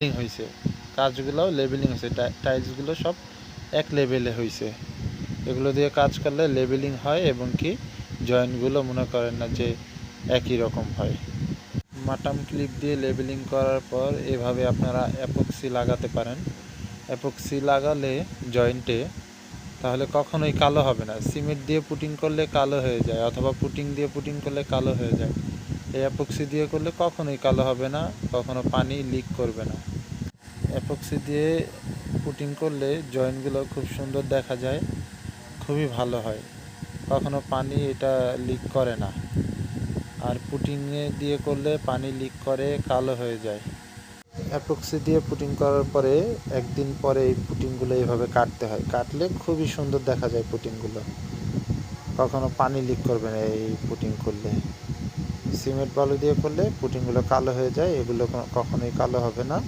হয়েছে, কাজগুলোও লেবেলিং হয়েছে, টাইলসগুলো সব এক লেভেলে হয়েছে। এগুলো দিয়ে কাজ করলে লেবেলিং হয় এবং কি জয়েন্টগুলো মনে করেন না যে একই রকম হয়। মাটাম ক্লিপ দিয়ে লেবেলিং করার পর এভাবে আপনারা অ্যাপক্সি লাগাতে পারেন। অ্যাপক্সি লাগালে জয়েন্টে তাহলে কখনোই কালো হবে না। সিমেন্ট দিয়ে পুটিং করলে কালো হয়ে যায়, অথবা পুটিং দিয়ে পুটিং করলে কালো হয়ে যায়। এই অ্যাপক্সি দিয়ে করলে কখনোই কালো হবে না, কখনো পানি লিক করবে না। অ্যাপক্সি দিয়ে পুটিং করলে জয়েন্টগুলো খুব সুন্দর দেখা যায়, খুবই ভালো হয়, কখনো পানি এটা লিক করে না। আর পুটিংয়ে দিয়ে করলে পানি লিক করে, কালো হয়ে যায়। অ্যাপক্সি দিয়ে পুটিং করার পরে একদিন পরে এই পুটিংগুলো এইভাবে কাটতে হয়, কাটলে খুবই সুন্দর দেখা যায় পুটিংগুলো, কখনো পানি লিক করবে না এই পুটিং করলে। সিমেন্ট বালু দিয়ে করলে পুটিংগুলো কালো হয়ে যায়, এগুলো কখনোই কালো হবে না।